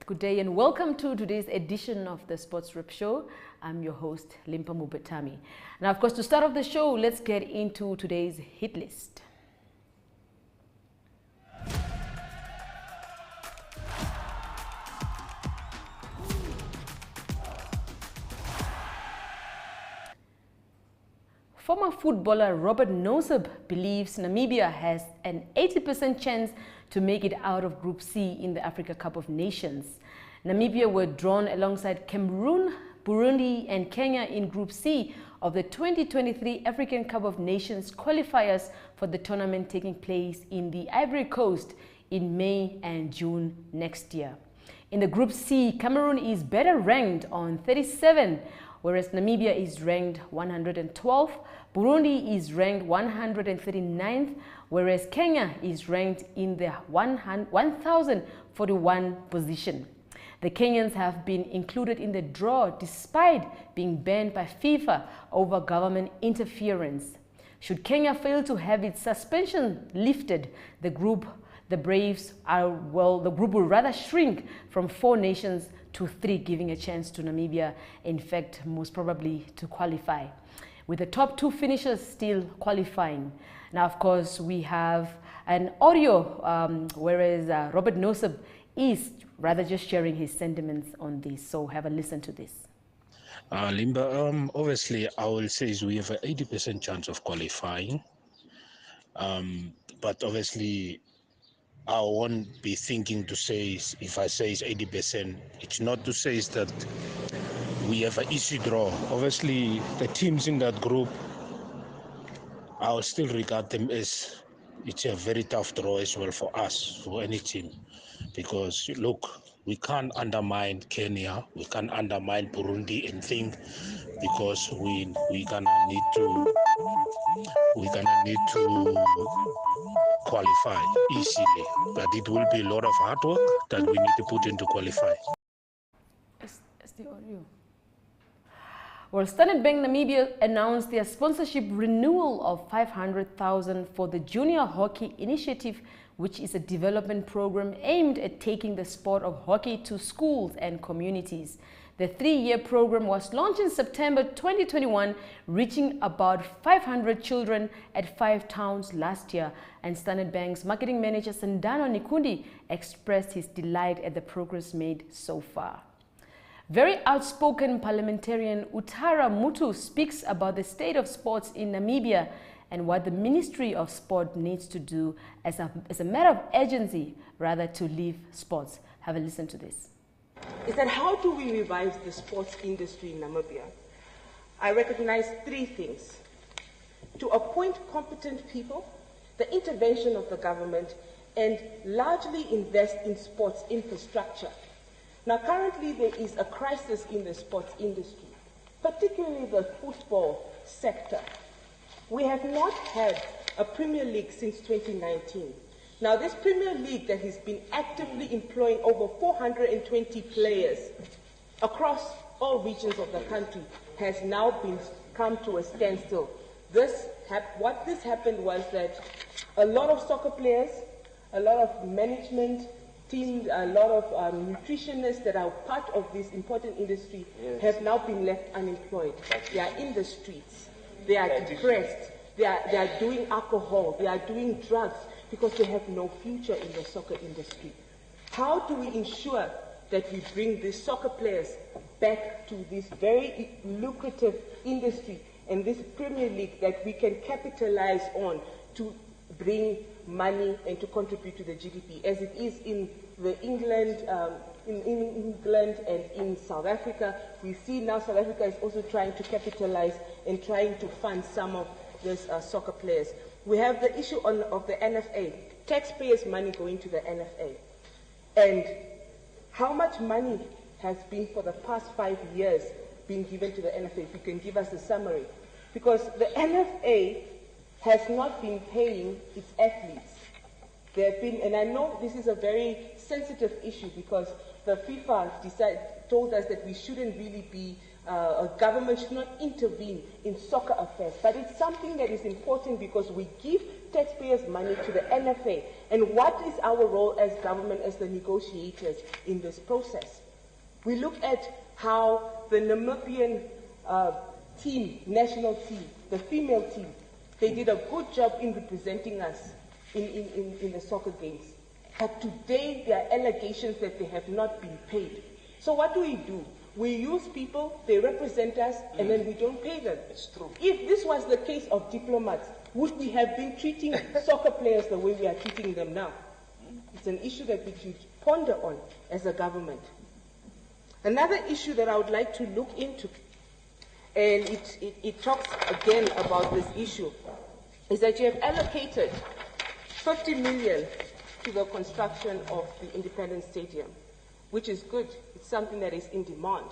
Good day and welcome to today's edition of the Sports Rep Show. I'm your host, Limba Mupetami. Now, of course, to start off the show, let's get into today's hit list. Former footballer Robert Nauseb believes Namibia has an 80% chance to make it out of Group C in the Africa Cup of Nations. Namibia were drawn alongside Cameroon, Burundi and Kenya in Group C of the 2023 African Cup of Nations qualifiers for the tournament taking place in the Ivory Coast in May and June next year. In the Group C, Cameroon is better ranked on 37, whereas Namibia is ranked 112, Burundi is ranked 139th, whereas Kenya is ranked in the 1041 position. The Kenyans have been included in the draw despite being banned by FIFA over government interference. Should Kenya fail to have its suspension lifted, the group will rather shrink from 4 nations to 3, giving a chance to Namibia, in fact, most probably to qualify, with the top 2 finishers still qualifying. Now, of course, we have an audio, whereas Robert Nauseb is rather just sharing his sentiments on this. So have a listen to this. Limba, obviously, I will say is we have an 80% chance of qualifying. But obviously, I won't be thinking to say, if I say it's 80%, it's not to say is that we have an easy draw. Obviously, the teams in that group, I will still regard them as it's a very tough draw as well for us, for any team. Because, look, we can't undermine Kenya, we can't undermine Burundi and think because we're gonna need to qualify easily, but it will be a lot of hard work that we need to put into qualify. It's the audio. Well, Standard Bank Namibia announced their sponsorship renewal of 500,000 for the Junior Hockey Initiative, which is a development program aimed at taking the sport of hockey to schools and communities. The 3-year program was launched in September 2021, reaching about 500 children at 5 towns last year, and Standard Bank's marketing manager Sandano Nikundi expressed his delight at the progress made so far. Very outspoken Parliamentarian Utaara Mootu speaks about the state of sports in Namibia and what the Ministry of Sport needs to do as a matter of urgency, rather to leave sports. Have a listen to this. Is that how do we revive the sports industry in Namibia? I recognize 3 things. To appoint competent people, the intervention of the government, and largely invest in sports infrastructure. Now, currently there is a crisis in the sports industry, particularly the football sector. We have not had a Premier League since 2019. Now, this Premier League that has been actively employing over 420 players across all regions of the country has now come to a standstill. What happened was that a lot of soccer players, a lot of management teams, a lot of nutritionists that are part of this important industry have now been left unemployed. They are in the streets. They are depressed. They are doing alcohol. They are doing drugs because they have no future in the soccer industry. How do we ensure that we bring these soccer players back to this very lucrative industry and this Premier League that we can capitalize on to bring money and to contribute to the GDP, as it is in England and in South Africa? We see now South Africa is also trying to capitalize and trying to fund some of these soccer players. We have the issue of the NFA, taxpayers' money going to the NFA. And how much money has been for the past 5 years been given to the NFA? If you can give us a summary. Because the NFA has not been paying its athletes. There have been, and I know this is a very sensitive issue because the FIFA told us that we shouldn't really be, a government should not intervene in soccer affairs. But it's something that is important because we give taxpayers' money to the NFA, and what is our role as government, as the negotiators in this process. We look at how the Namibian team, national team, the female team, they did a good job in representing us in the soccer games. But today there are allegations that they have not been paid. So what do? We use people, they represent us, and then we don't pay them. It's true. If this was the case of diplomats, would we have been treating soccer players the way we are treating them now? It's an issue that we should ponder on as a government. Another issue that I would like to look into, and it talks again about this issue, is that you have allocated 50 million to the construction of the Independence Stadium, which is good. It's something that is in demand.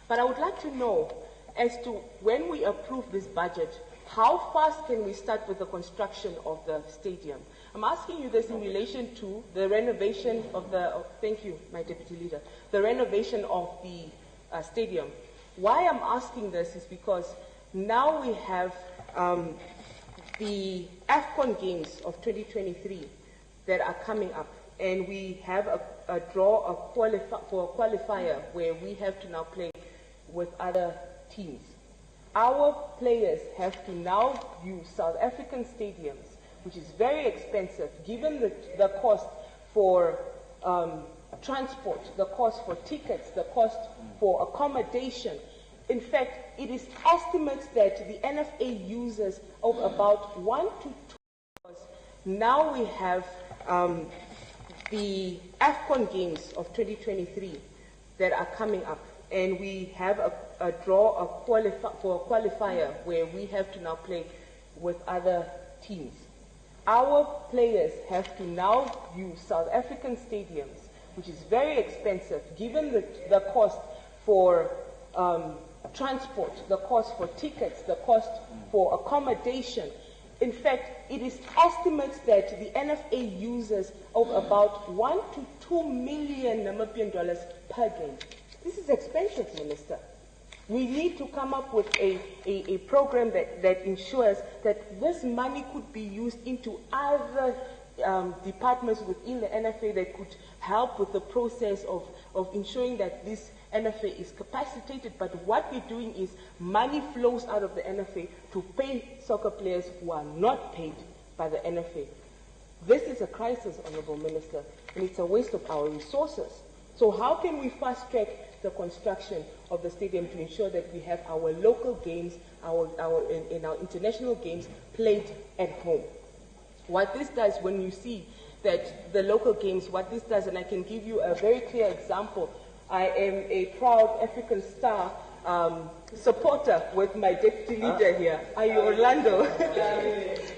But I would like to know, as to when we approve this budget, how fast can we start with the construction of the stadium? I'm asking you this in relation to the renovation of the, thank you, my Deputy Leader, the renovation of the stadium. Why I'm asking this is because now we have the AFCON Games of 2023 that are coming up, and we have a draw for a qualifier where we have to now play with other teams. Our players have to now use South African stadiums, which is very expensive, given the cost for transport, the cost for tickets, the cost for accommodation. In fact, it is estimates that the NFA uses of about 1 to 2 hours. Now we have the AFCON Games of 2023 that are coming up, and we have a draw for a qualifier where we have to now play with other teams. Our players have to now use South African stadiums, which is very expensive, given the cost for transport, the cost for tickets, the cost for accommodation. In fact, it is estimates that the NFA uses of about 1 to 2 million Namibian dollars per game. This is expensive, Minister. We need to come up with a program that ensures that this money could be used into other departments within the NFA that could help with the process of ensuring that this NFA is capacitated. But what we're doing is money flows out of the NFA to pay soccer players who are not paid by the NFA. This is a crisis, Honourable Minister, and it's a waste of our resources. So how can we fast track the construction of the stadium to ensure that we have our local games, our international games played at home? What this does, when you see that the local games, what this does, and I can give you a very clear example. I am a proud African Star supporter with my deputy leader here. Are you Orlando?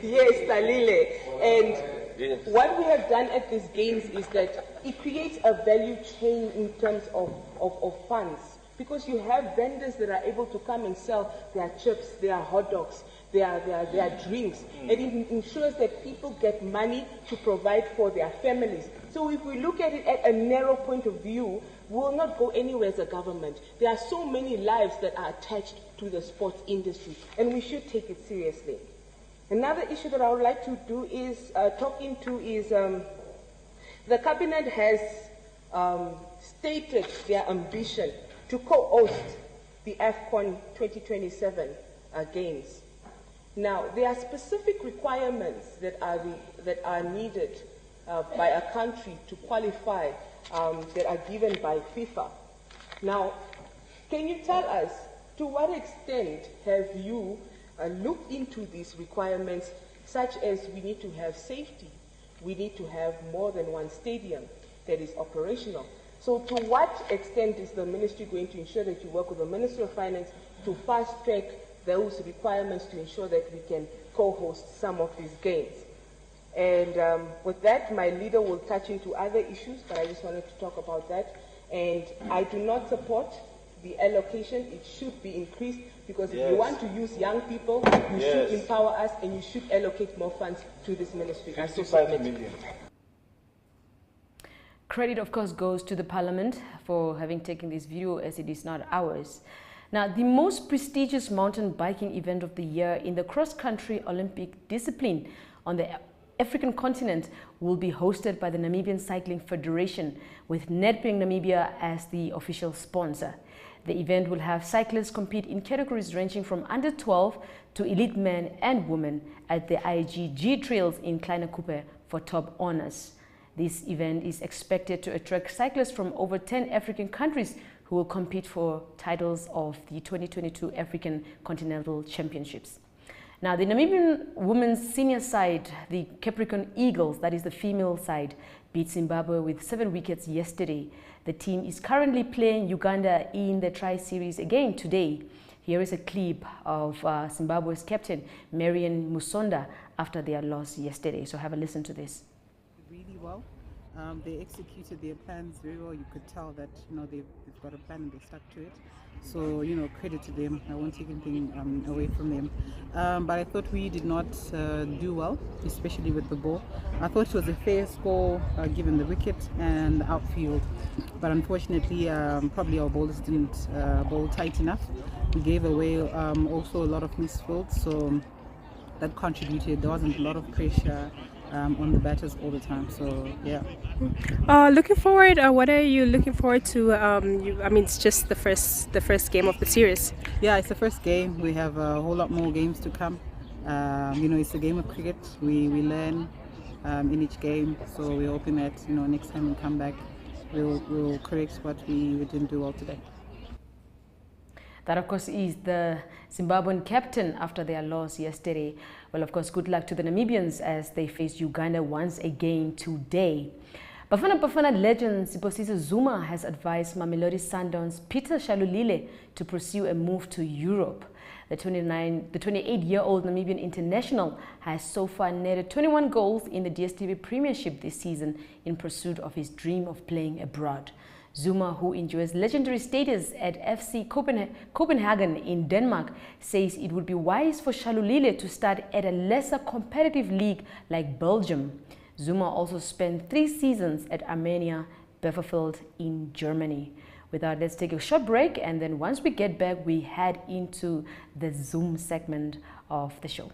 Yes, Talile. And what we have done at these games is that it creates a value chain in terms of funds, because you have vendors that are able to come and sell their chips, their hot dogs, their drinks, and it ensures that people get money to provide for their families. So if we look at it at a narrow point of view, we will not go anywhere as a government. There are so many lives that are attached to the sports industry, and we should take it seriously. Another issue that I would like to do is the cabinet has stated their ambition to co-host the AFCON 2027 games. Now, there are specific requirements that are needed by a country to qualify that are given by FIFA. Now, can you tell us to what extent have you looked into these requirements, such as we need to have safety, we need to have more than one stadium that is operational? So to what extent is the ministry going to ensure that you work with the Ministry of Finance to fast track those requirements to ensure that we can co-host some of these games? And with that, my leader will touch into other issues, but I just wanted to talk about that. And I do not support the allocation. It should be increased, because if you want to use young people, you should empower us, and you should allocate more funds to this ministry. 55 million. Credit, of course, goes to the Parliament for having taken this video, as it is not ours. Now, the most prestigious mountain biking event of the year in the cross-country Olympic discipline on the African continent will be hosted by the Namibian Cycling Federation, with Netbing Namibia as the official sponsor. The event will have cyclists compete in categories ranging from under 12 to elite men and women at the IGG trails in Kleine Kupe for top honors. This event is expected to attract cyclists from over 10 African countries who will compete for titles of the 2022 African Continental Championships. Now, the Namibian women's senior side, the Capricorn Eagles, that is the female side, beat Zimbabwe with 7 wickets yesterday. The team is currently playing Uganda in the Tri-Series again today. Here is a clip of Zimbabwe's captain, Marian Musonda, after their loss yesterday. So have a listen to this. Really well. They executed their plans very well. You could tell that they've got a plan and they stuck to it. So credit to them. I won't take anything away from them. But I thought we did not do well, especially with the ball. I thought it was a fair score given the wicket and the outfield. But unfortunately, probably our bowlers didn't bowl tight enough. We gave away also a lot of missed fields, so that contributed. There wasn't a lot of pressure on the batters all the time, so yeah. Looking forward, what are you looking forward to? It's just the first game of the series. Yeah, it's the first game. We have a whole lot more games to come. It's a game of cricket. We learn in each game, so we're hoping that next time we come back, we'll correct what we didn't do well today. That, of course, is the Zimbabwean captain after their loss yesterday. Well, of course, good luck to the Namibians as they face Uganda once again today. Bafana legend Siposiso Zuma has advised Mamelodi Sundowns' Peter Shalulile to pursue a move to Europe. The 28-year-old Namibian international has so far netted 21 goals in the DStv Premiership this season in pursuit of his dream of playing abroad. Zuma, who enjoys legendary status at FC Copenhagen in Denmark, says it would be wise for Shalulile to start at a lesser competitive league like Belgium. Zuma also spent 3 seasons at Arminia Bielefeld in Germany. With that, let's take a short break, and then once we get back, we head into the Zoom segment of the show.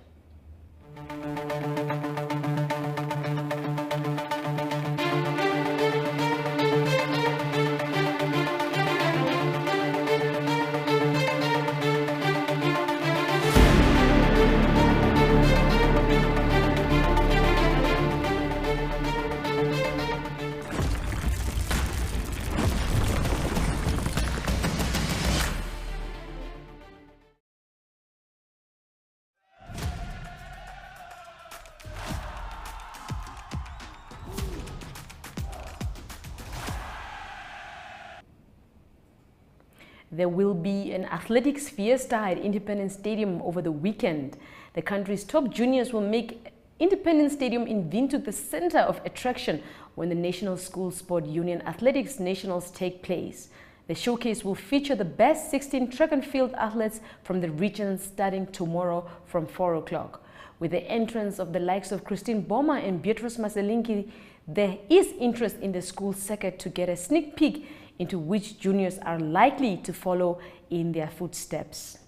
There will be an athletics fiesta at Independence Stadium over the weekend. The country's top juniors will make Independence Stadium in Windhoek the center of attraction when the National School Sport Union Athletics Nationals take place. The showcase will feature the best 16 track and field athletes from the region starting tomorrow from 4 o'clock. With the entrance of the likes of Christine Boma and Beatrice Maselinki, there is interest in the school circuit to get a sneak peek into which juniors are likely to follow in their footsteps.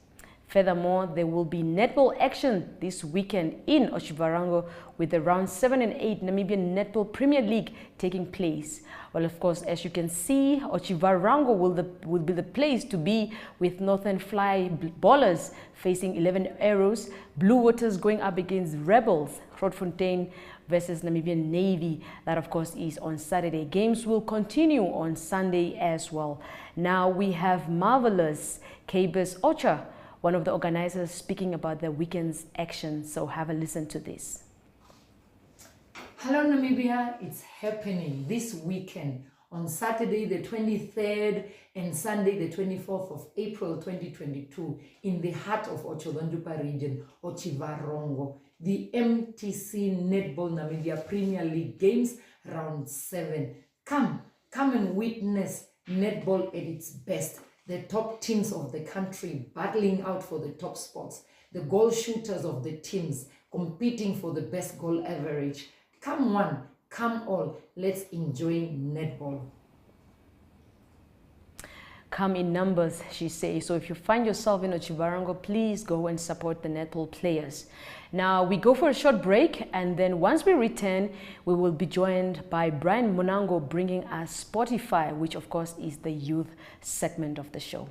Furthermore, there will be netball action this weekend in Otjiwarongo with the round 7 and 8 Namibian Netball Premier League taking place. Well, of course, as you can see, Otjiwarongo will be the place to be, with Northern Fly Ballers facing 11 Arrows, Blue Waters going up against Rebels, Grootfontein versus Namibian Navy. That, of course, is on Saturday. Games will continue on Sunday as well. Now we have Marvelous Kabus Ocha, one of the organizers, speaking about the weekend's action. So have a listen to this. Hello Namibia, it's happening this weekend on Saturday the 23rd and Sunday the 24th of April 2022 in the heart of Otjiwarongo region, Otjiwarongo, the MTC Netball Namibia Premier League Games Round 7. Come and witness netball at its best. The top teams of the country battling out for the top spots. The goal shooters of the teams competing for the best goal average. Come one, come all, let's enjoy netball. come in numbers, she says. So if you find yourself in Otjiwarongo, please go and support the netball players. Now we go for a short break, and then once we return, we will be joined by Brian Munango bringing us Spotify, which of course is the youth segment of the show.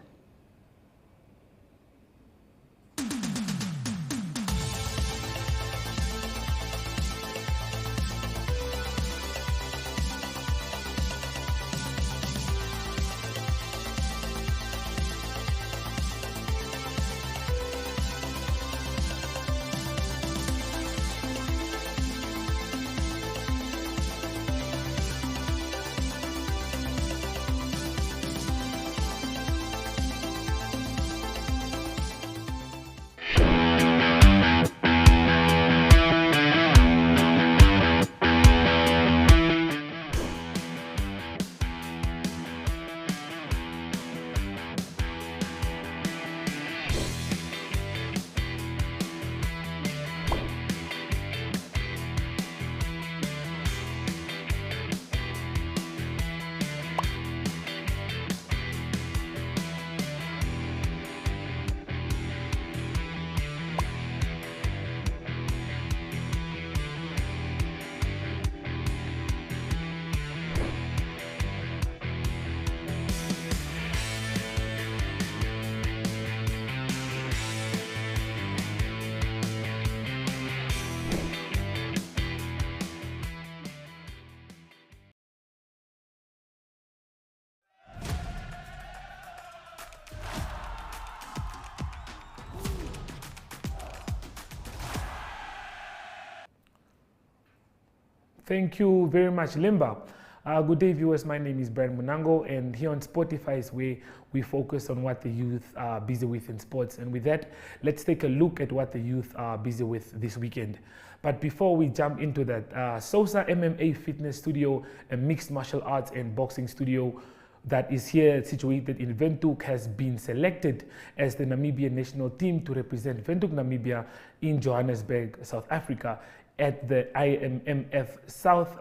Thank you very much, Limba. Good day, viewers. My name is Brian Munango, and here on Spotify is where we focus on what the youth are busy with in sports. And with that, let's take a look at what the youth are busy with this weekend. But before we jump into that, Sosa MMA Fitness Studio, a mixed martial arts and boxing studio that is here situated in Windhoek, has been selected as the Namibian national team to represent Windhoek, Namibia in Johannesburg, South Africa, at the IMMF South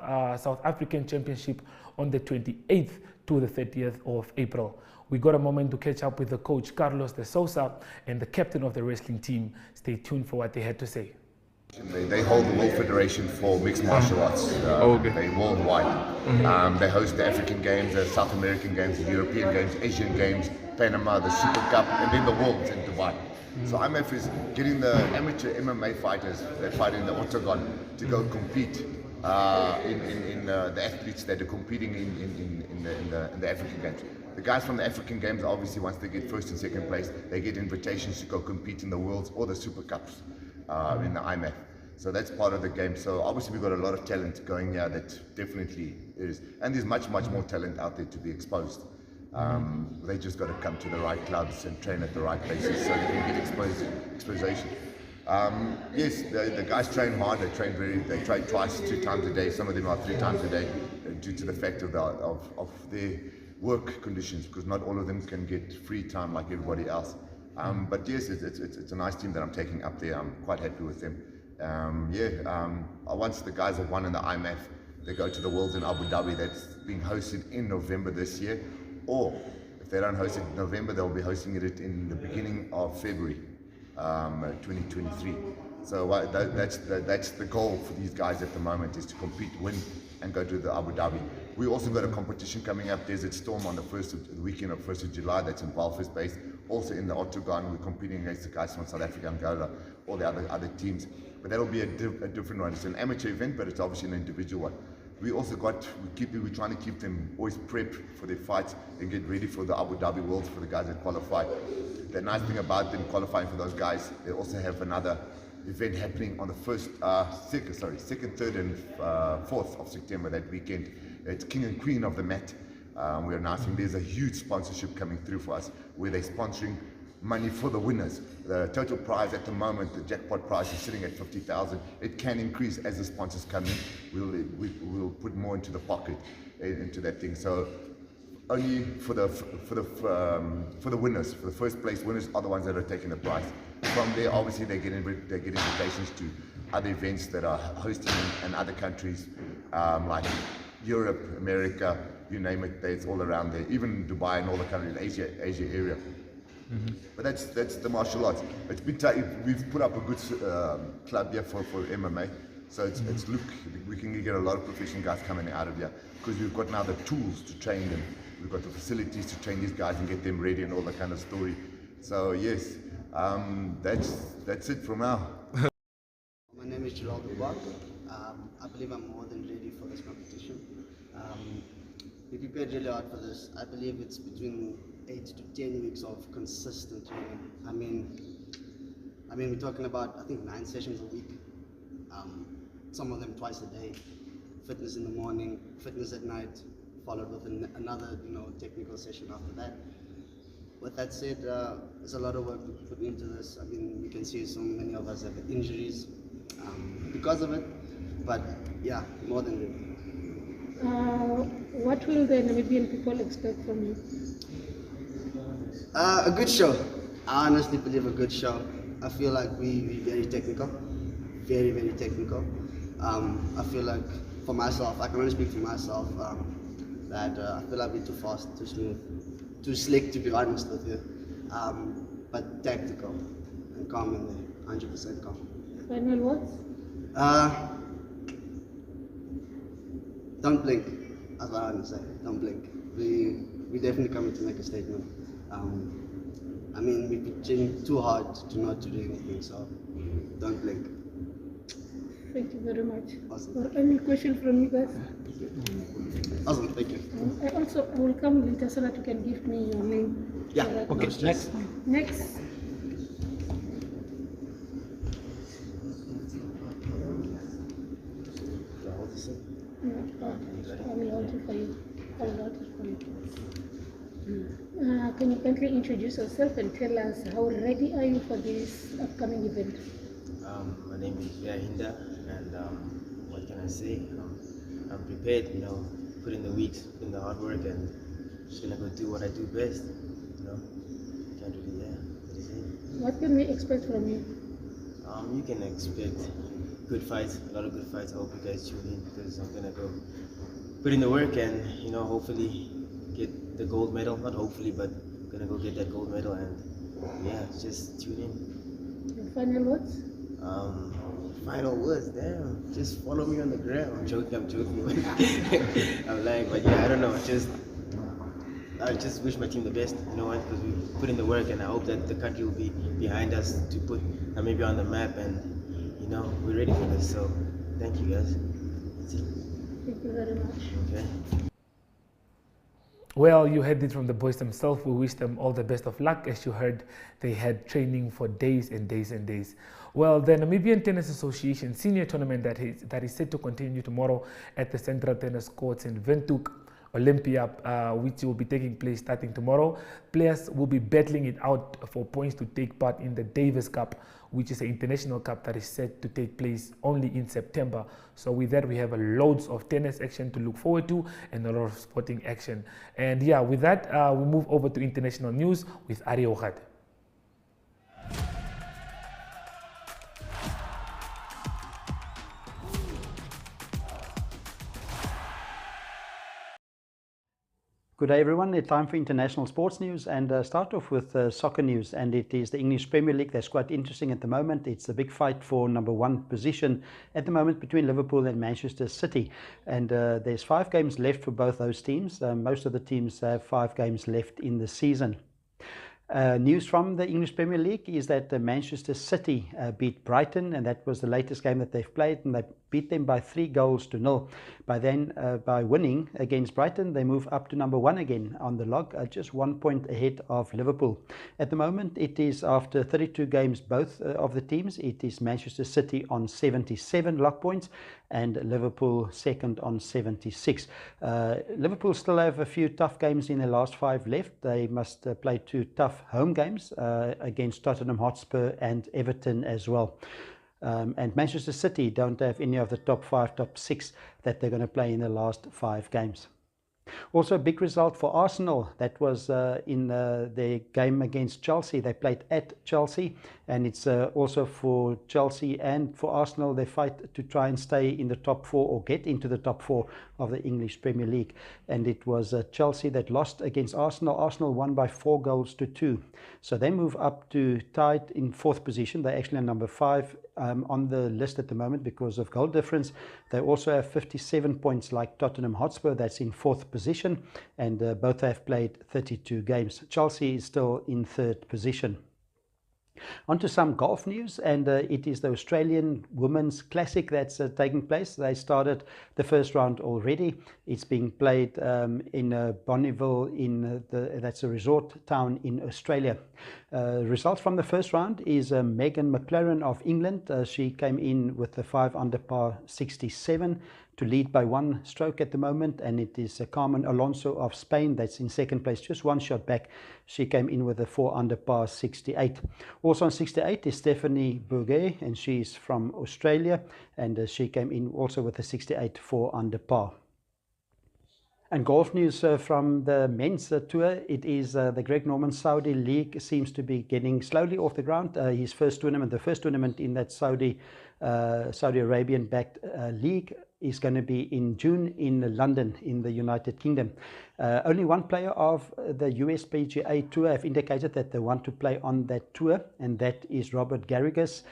African Championship on the 28th to the 30th of April. We got a moment to catch up with the coach Carlos de Sousa and the captain of the wrestling team. Stay tuned for what they had to say. They hold the World Federation for Mixed Martial Arts. They're worldwide. They host the African Games, the South American Games, the European Games, Asian Games, Panama, the Super Cup, and then the Worlds in Dubai. So IMF is getting the amateur MMA fighters that fight in the octagon to go compete in the athletes that are competing in the African Games. The guys from the African Games, obviously, once they get first and second place, they get invitations to go compete in the Worlds or the Super Cups in the IMF. So that's part of the game. So obviously we've got a lot of talent going here that definitely is, and there's much more talent out there to be exposed. They just got to come to the right clubs and train at the right places so they can get exposition. Yes, the guys train hard. They train twice, 2 times a day. Some of them are 3 times a day, due to the fact of their work conditions, because not all of them can get free time like everybody else. But yes, it's a nice team that I'm taking up there. I'm quite happy with them. Once the guys have won in the IMF, they go to the Worlds in Abu Dhabi. That's being hosted in November this year. Or if they don't host it in November, they'll be hosting it in the beginning of February 2023. So that's the goal for these guys at the moment, is to compete, win, and go to the Abu Dhabi. We also got a competition coming up, Desert Storm, on the weekend of 1st of July. That's in Belfast based. Also in the octagon, we're competing against the guys from South Africa, Angola, all the other teams. But that'll be a different one. It's an amateur event, but it's obviously an individual one. We also we're trying to keep them always prepped for their fights and get ready for the Abu Dhabi Worlds for the guys that qualify. The nice thing about them qualifying for those guys, they also have another event happening on the 2nd, 3rd and 4th of September that weekend. It's King and Queen of the Mat. We're announcing there's a huge sponsorship coming through for us, where they're sponsoring money for the winners. The total prize at the moment, the jackpot prize, is sitting at 50,000. It can increase as the sponsors come in. We'll put more into the pocket, into that thing. So only for the winners, for the first place winners, are the ones that are taking the prize. From there, obviously, they get invitations to other events that are hosting in other countries, like Europe, America, you name it, it's all around there. Even Dubai and all the countries, Asia area. But that's the martial arts. It's been we've put up a good club here for MMA. So it's look, we can get a lot of professional guys coming out of here because we've got now the tools to train them. We've got the facilities to train these guys and get them ready and all that kind of story. So yes, that's it for now. My name is Gerald Ubak. I believe I'm more than ready for this competition. We prepared really hard for this. I believe it's between 8 to 10 weeks of consistent training. I mean we're talking about, I think, 9 sessions a week. Some of them twice a day. Fitness in the morning, fitness at night, followed with another, technical session after that. With that said, there's a lot of work put into this. I mean, you can see so many of us have injuries because of it. But yeah, more than ready. What will the Namibian people expect from you? A good show. I honestly believe a good show. I feel like we're very technical, very, very technical. I feel like for myself, I can only speak for myself, that I feel like we're too fast, too smooth, too slick, to be honest with you. But tactical and calm in there, 100% calm. Final words? Don't blink. That's what I want to say. Don't blink. We definitely coming to make a statement. I mean, we've been training too hard to not to do anything, so don't blink. Thank you very much. Awesome. Or any question from you guys? Awesome, thank you. I will come later so that you can give me your name. Yeah, okay. Next. Next. I will hold it for you. Can you kindly introduce yourself and tell us how ready are you for this upcoming event? My name is Hinda, and what can I say? I'm prepared, put in the weeks, put in the hard work, and just gonna go do what I do best, Can't really, that is it. What can we expect from you? You can expect good fights, a lot of good fights. I hope you guys tune in because I'm gonna go put in the work and, hopefully get the gold medal. Not hopefully, but I'm gonna go get that gold medal and just tune in. Your final words? Final words, damn. Just follow me on the gram. I'm joking. I'm lying, but I don't know. I just wish my team the best, because we put in the work, and I hope that the country will be behind us to put Namibia on the map, and we're ready for this. So, thank you guys. That's it. Thank you very much. Okay. Well, you heard it from the boys themselves. We wish them all the best of luck. As you heard, they had training for days and days and days. Well, the Namibian Tennis Association senior tournament that is set to continue tomorrow at the Central Tennis Courts in Windhoek, Olympia, which will be taking place starting tomorrow. Players will be battling it out for points to take part in the Davis Cup, which is an international cup that is set to take place only in September. So with that, we have loads of tennis action to look forward to and a lot of sporting action. And with that, we move over to international news with Arrie Hougaard. Good day everyone, it's time for international sports news and start off with soccer news, and it is the English Premier League that's quite interesting at the moment. It's a big fight for number 1 position at the moment between Liverpool and Manchester City, and there's 5 games left for both those teams. Most of the teams have 5 games left in the season. News from the English Premier League is that Manchester City beat Brighton, and that was the latest game that they've played, and they beat them by 3-0. By winning against Brighton, they move up to number 1 again on the log, just 1 point ahead of Liverpool. At the moment, it is after 32 games, both of the teams, it is Manchester City on 77 log points and Liverpool second on 76. Liverpool still have a few tough games in their last 5 left. They must play 2 tough home games against Tottenham Hotspur and Everton as well. And Manchester City don't have any of the top 5, top 6 that they're going to play in the last 5 games. Also a big result for Arsenal. That was in their game against Chelsea. They played at Chelsea, and it's also for Chelsea and for Arsenal, they fight to try and stay in the top 4 or get into the top 4 of the English Premier League. And it was Chelsea that lost against Arsenal. Arsenal won by 4-2. So they move up to tied in 4th position. They're actually on number 5 on the list at the moment because of goal difference. They also have 57 points like Tottenham Hotspur, that's in 4th position, and both have played 32 games. Chelsea is still in 3rd position. On to some golf news, and it is the Australian Women's Classic that's taking place. They started the first round already. It's being played in Bonneville, that's a resort town in Australia. Results from the first round is Megan McLaren of England. She came in with the 5 under par 67 to lead by 1 stroke at the moment, and it is Carmen Alonso of Spain that's in 2nd place, just 1 shot back. She came in with a 4 under par 68. Also on 68 is Stephanie Bourget, and she's from Australia, and she came in also with a 68 4 under par. And golf news from the men's tour, it is the Greg Norman Saudi League seems to be getting slowly off the ground. His first tournament, the first tournament in that Saudi Arabian backed league, is going to be in June in London in the United Kingdom. Only 1 player of the US PGA Tour have indicated that they want to play on that tour, and that is Robert Garrigus.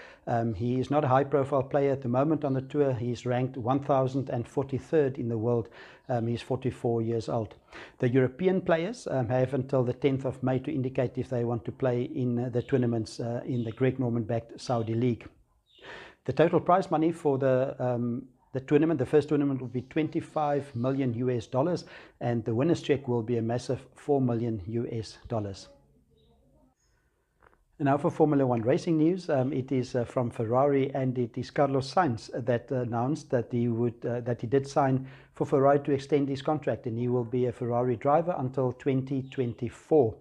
He is not a high profile player at the moment on the tour. He's ranked 1043rd in the world. He's 44 years old. The European players have until the 10th of May to indicate if they want to play in the tournaments in the Greg Norman backed Saudi League. The total prize money for the tournament, the first tournament, will be $25 million US, and the winner's check will be a massive $4 million US. And now for Formula One racing news, it is from Ferrari, and it is Carlos Sainz that announced that he did sign for Ferrari to extend his contract, and he will be a Ferrari driver until 2024.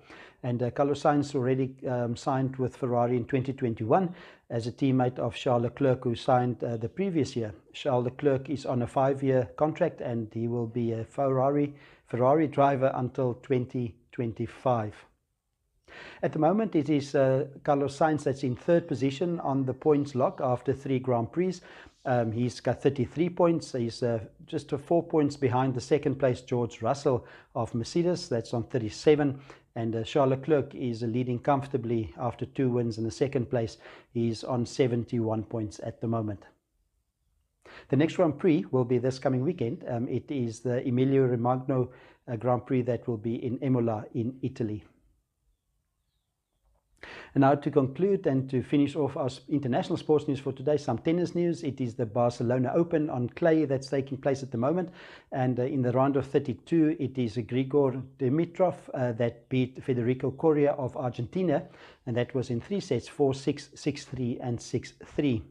And Carlos Sainz already signed with Ferrari in 2021 as a teammate of Charles Leclerc, who signed the previous year. Charles Leclerc is on a 5-year contract, and he will be a Ferrari driver until 2025. At the moment, it is Carlos Sainz that's in 3rd position on the points log after 3 Grand Prix. He's got 33 points. He's just 4 points behind the 2nd place George Russell of Mercedes, that's on 37. And Charles Leclerc is leading comfortably after 2 wins in the 2nd place. He's on 71 points at the moment. The next Grand Prix will be this coming weekend. It is the Emilio Romagno Grand Prix that will be in Imola in Italy. And now to conclude and to finish off our international sports news for today, some tennis news. It is the Barcelona Open on clay that's taking place at the moment. And in the round of 32, it is Grigor Dimitrov that beat Federico Coria of Argentina. And that was in 3 sets, 4-6, 6-3 and 6-3.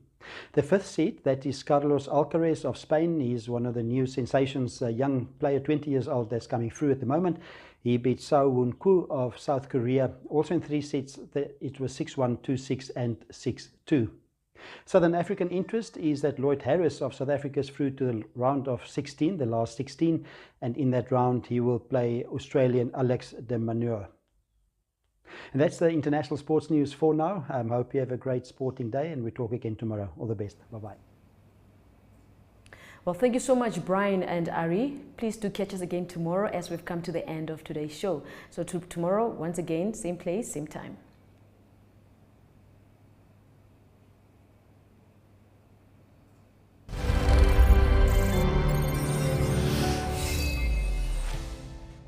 The 5th seed, that is Carlos Alcaraz of Spain. He's one of the new sensations, a young player, 20 years old, that's coming through at the moment. He beat Sao Woon Koo of South Korea, also in 3 sets. It was 6-1, 2-6 and 6-2. Southern African interest is that Lloyd Harris of South Africa is through to the round of 16, the last 16, and in that round he will play Australian Alex de Minaur. And that's the international sports news for now. I hope you have a great sporting day, and we talk again tomorrow. All the best. Bye-bye. Well, thank you so much, Brian and Arrie. Please do catch us again tomorrow as we've come to the end of today's show. So tomorrow, once again, same place, same time.